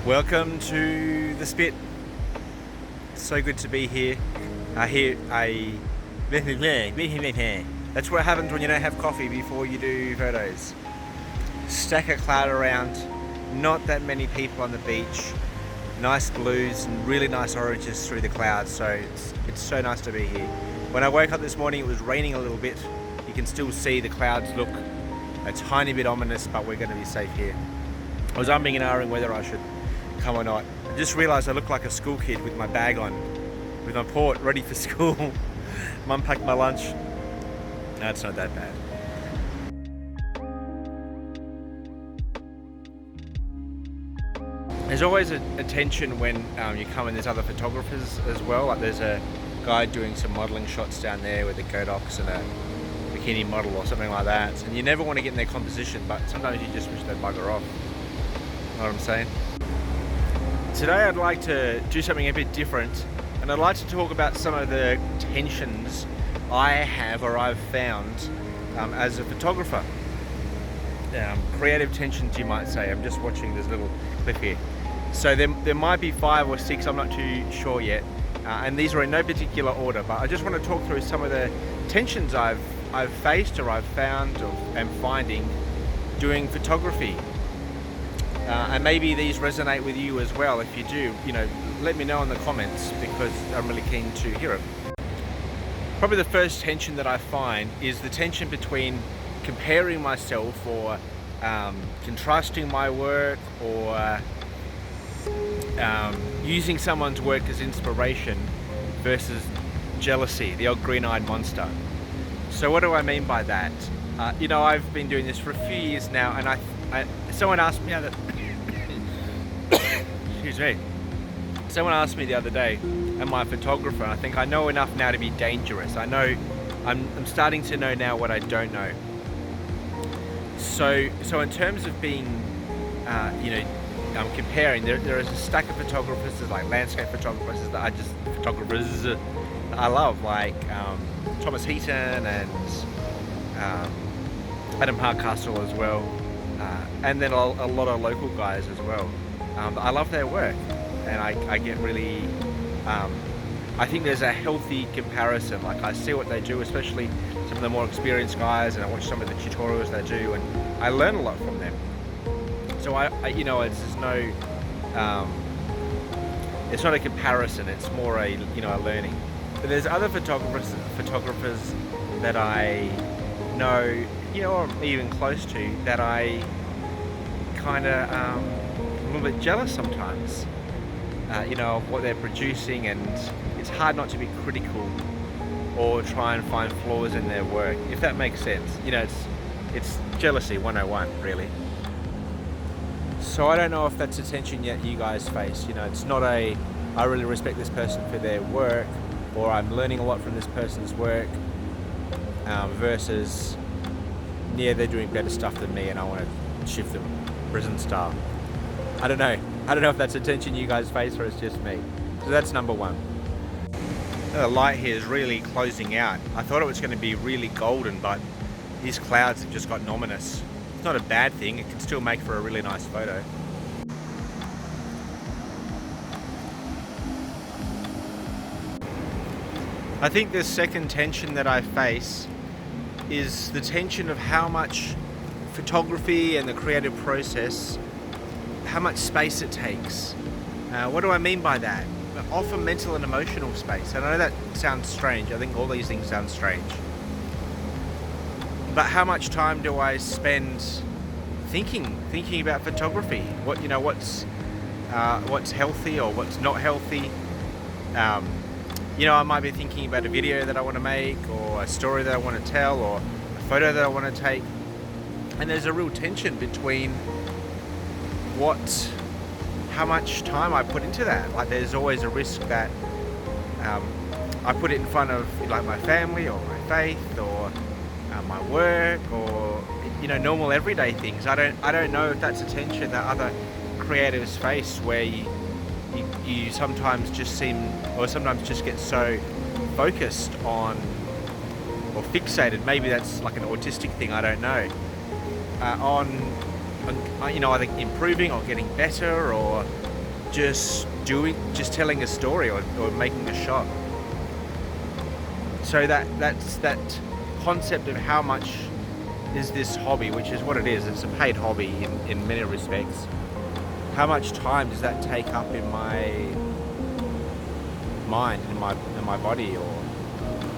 Welcome to the Spit. So good to be here. That's what happens when you don't have coffee before you do photos. Stack of cloud around, not that many people on the beach, nice blues and really nice oranges through the clouds, so it's so nice to be here. When I woke up this morning it was raining a little bit. You can still see the clouds look a tiny bit ominous, but we're going to be safe here. I was umming and ahhing whether I should come or not. I just realised I look like a school kid with my bag on, with my port ready for school. Mum packed my lunch. No, it's not that bad. There's always a tension when you come and there's other photographers as well. Like there's a guy doing some modelling shots down there with a Godox and a bikini model or something like that. And you never want to get in their composition, but sometimes you just wish they'd bugger off. Know what I'm saying? Today I'd like to do something a bit different, and I'd like to talk about some of the tensions I have or I've found as a photographer. Creative tensions, you might say. I'm just watching this little clip here. So there might be 5 or 6, I'm not too sure yet, and these are in no particular order, but I just want to talk through some of the tensions I've faced or I've found or am finding doing photography. And maybe these resonate with you as well. If you do, let me know in the comments, because I'm really keen to hear it. Probably the first tension that I find is the tension between comparing myself or contrasting my work or using someone's work as inspiration versus jealousy, the old green-eyed monster. So what do I mean by that? I've been doing this for a few years now, and someone asked me excuse me. Someone asked me the other day, am I a photographer? And I think I know enough now to be dangerous. I know, I'm starting to know now what I don't know. So in terms of being, I'm comparing, there is a stack of photographers, there's like landscape photographers that are just photographers that I love, like Thomas Heaton and Adam Hardcastle as well. And then a lot of local guys as well. I love their work, and I get really, I think there's a healthy comparison. Like I see what they do, especially some of the more experienced guys, and I watch some of the tutorials they do, and I learn a lot from them. So it's not a comparison, it's more a learning. But there's other photographers that I know, or even close to, that I kind of a little bit jealous sometimes, of what they're producing, and it's hard not to be critical or try and find flaws in their work, if that makes sense. It's jealousy 101, really. So I don't know if that's a tension yet you guys face. It's not I really respect this person for their work, or I'm learning a lot from this person's work, versus they're doing better stuff than me and I want to shift them prison style. I don't know if that's a tension you guys face or it's just me. So that's number one. The light here is really closing out. I thought it was going to be really golden, but these clouds have just gotten ominous. It's not a bad thing, it can still make for a really nice photo. I think the second tension that I face is the tension of how much photography and the creative process, how much space it takes. What do I mean by that? Often mental and emotional space. I know that sounds strange. I think all these things sound strange. But how much time do I spend thinking about photography? What's healthy or what's not healthy? I might be thinking about a video that I want to make, or a story that I want to tell, or a photo that I want to take. And there's a real tension between how much time I put into that. Like there's always a risk that I put it in front of my family or my faith or my work or normal everyday things. I don't know if that's a tension that other creatives face, where you sometimes just sometimes just get so focused on or fixated, maybe that's like an autistic thing, I don't know, on either improving or getting better or just telling a story or making a shot. So that's that concept of how much is this hobby, which is what it is. It's a paid hobby in many respects. How much time does that take up in my mind, in my body, or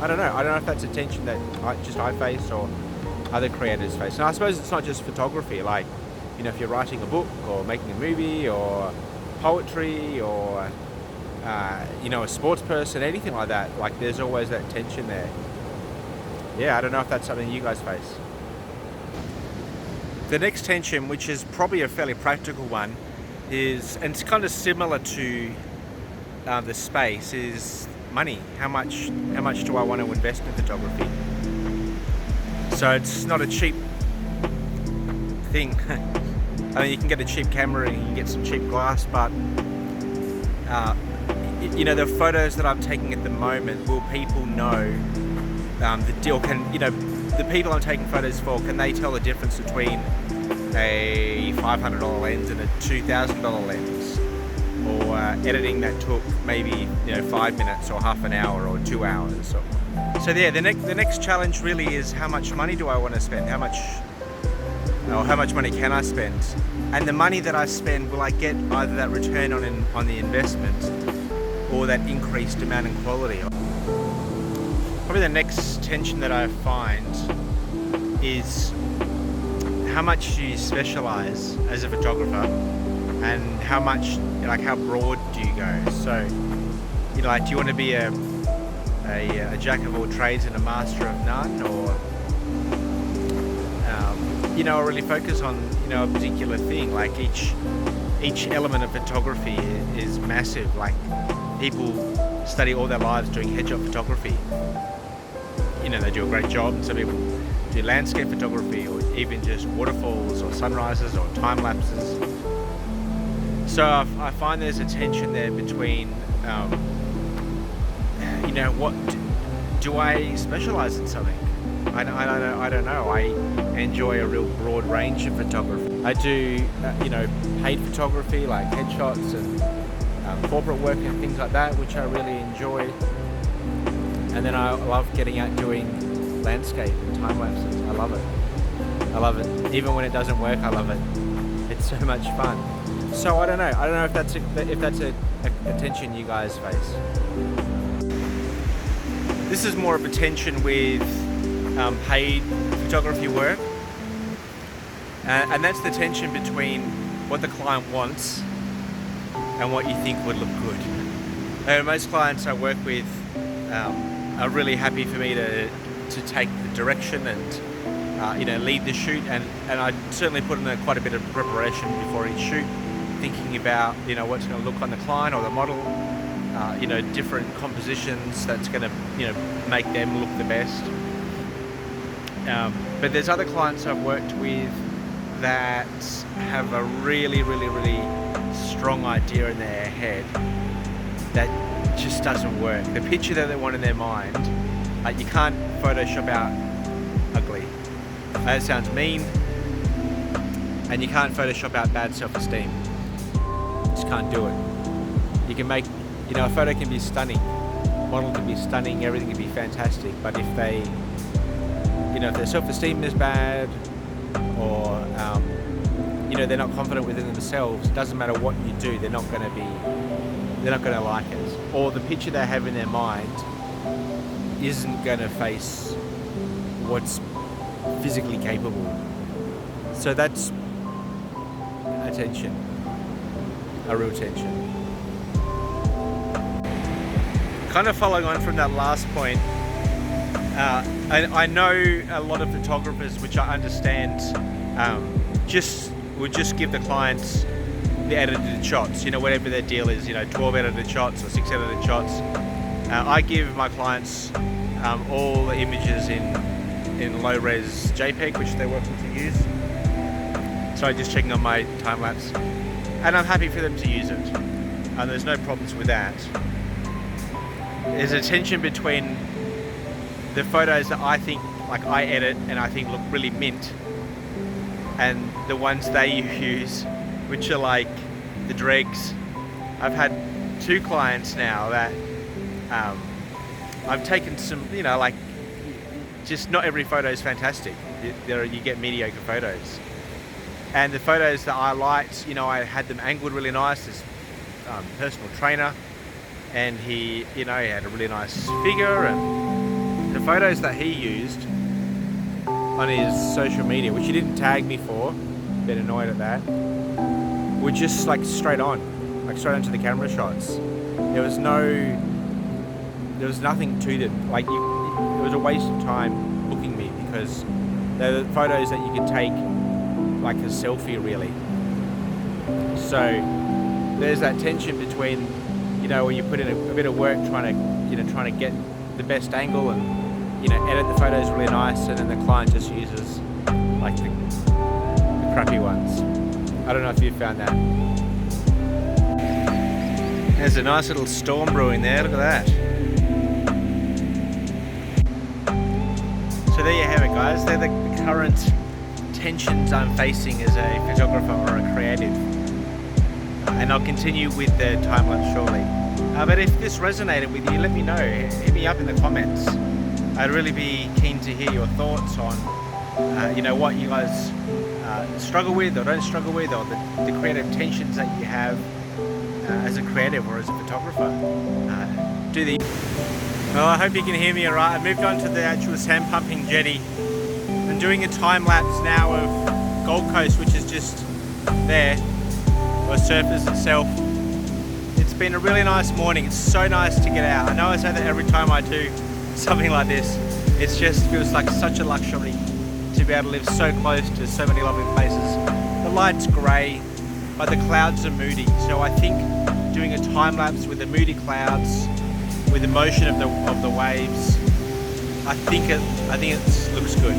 I don't know if that's a tension that I face or other creators face. And I suppose it's not just photography, like, you know, if you're writing a book or making a movie or poetry or you know, a sports person, anything like that, like there's always that tension there. Yeah, I don't know if that's something you guys face. The next tension, which is probably a fairly practical one, is, and it's kind of similar to the space, is money. How much do I want to invest in photography? So it's not a cheap thing. I mean, you can get a cheap camera and you can get some cheap glass, but you know, the photos that I'm taking at the moment, will people know the deal? Can, you know, the people I'm taking photos for, can they tell the difference between a $500 lens and a $2,000 lens? Or editing that took maybe, you know, 5 minutes or half an hour or 2 hours. So yeah, the next challenge really is, how much money do I want to spend? How much money can I spend? And the money that I spend, will I get either that return on the investment or that increased amount in quality? Probably the next tension that I find is, how much do you specialize as a photographer, and how much, like, how broad do you go? So, you know, like, do you want to be a jack of all trades and a master of none, or you know, really focus on, you know, a particular thing? Like, each element of photography is massive. Like, people study all their lives doing headshot photography. You know, they do a great job, and some people do landscape photography, or even just waterfalls or sunrises or time lapses. So I find there's a tension there between, you know, what do I specialize in something? I don't know. I enjoy a real broad range of photography. I do, you know, paid photography like headshots and corporate work and things like that, which I really enjoy. And then I love getting out doing landscape and time lapses. I love it. Even when it doesn't work, I love it. It's so much fun. So I don't know if that's a tension you guys face. This is more of a tension with paid photography work, and that's the tension between what the client wants and what you think would look good. And most clients I work with are really happy for me to take the direction and you know, lead the shoot, and I certainly put in quite a bit of preparation before each shoot, thinking about, you know, what's going to look on the client or the model, you know, different compositions that's going to, you know, make them look the best. But there's other clients I've worked with that have a really strong idea in their head that just doesn't work. The picture that they want in their mind, like, you can't Photoshop out ugly. That sounds mean. And you can't Photoshop out bad self-esteem. Just can't do it. You can make, you know, a photo can be stunning, model can be stunning, everything can be fantastic, but if they, you know, if their self-esteem is bad, or you know, they're not confident within themselves, it doesn't matter what you do, they're not going to like it. Or the picture they have in their mind isn't going to face what's physically capable. So that's a tension, a real tension. Kind of following on from that last point, I know a lot of photographers, which I understand, would just give the clients the edited shots, you know, whatever their deal is, you know, 12 edited shots or 6 edited shots. I give my clients all the images in low-res JPEG, which they're welcome to use. So I'm just checking on my time lapse, and I'm happy for them to use it. There's no problems with that. There's a tension between the photos that I think, like, I edit and I think look really mint, and the ones they use, which are like the dregs, I've had 2 clients now that I've taken some, you know, like, just not every photo is fantastic. You get mediocre photos. And the photos that I liked, you know, I had them angled really nice. This personal trainer, and he, you know, he had a really nice figure, and the photos that he used on his social media, which he didn't tag me for, a bit annoyed at that, were just like straight onto the camera shots. There was nothing to them. Like, it was a waste of time booking me, because they're the photos that you could take like a selfie, really. So there's that tension between, you know, when you put in a bit of work trying to get the best angle and, you know, edit the photos really nice, and then the client just uses like the crappy ones. I don't know if you found that. There's a nice little storm brewing there, look at that. So there you have it, guys. They're the current tensions I'm facing as a photographer or a creative. And I'll continue with the time-lapse shortly. But if this resonated with you, let me know. Hit me up in the comments. I'd really be keen to hear your thoughts on, you know, what you guys struggle with or don't struggle with, or the creative tensions that you have as a creative or as a photographer. Well, I hope you can hear me alright. I moved on to the actual sand pumping jetty. I'm doing a time lapse now of Gold Coast, which is just there, or surface itself. It's been a really nice morning. It's so nice to get out. I know I say that every time I do something like this. It just feels like such a luxury to be able to live so close to so many lovely places. The light's grey, but the clouds are moody. So I think doing a time lapse with the moody clouds, with the motion of the waves, I think it looks good.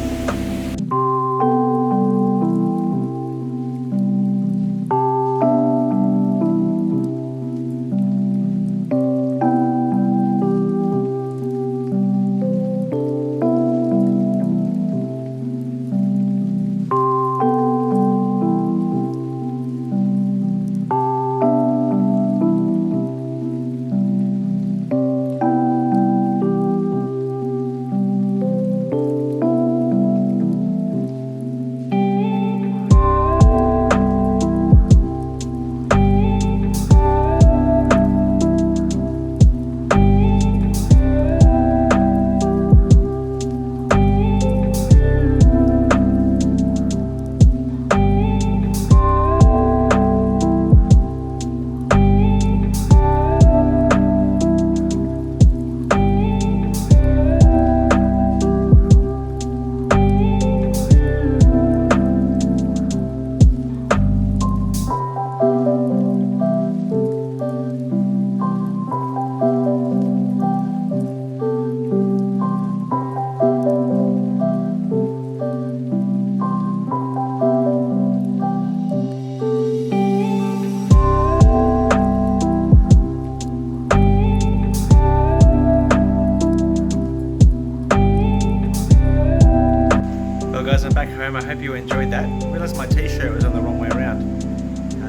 I hope you enjoyed that. I realised my t-shirt was on the wrong way around.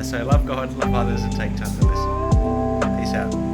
So love God, love others, and take time to listen. Peace out.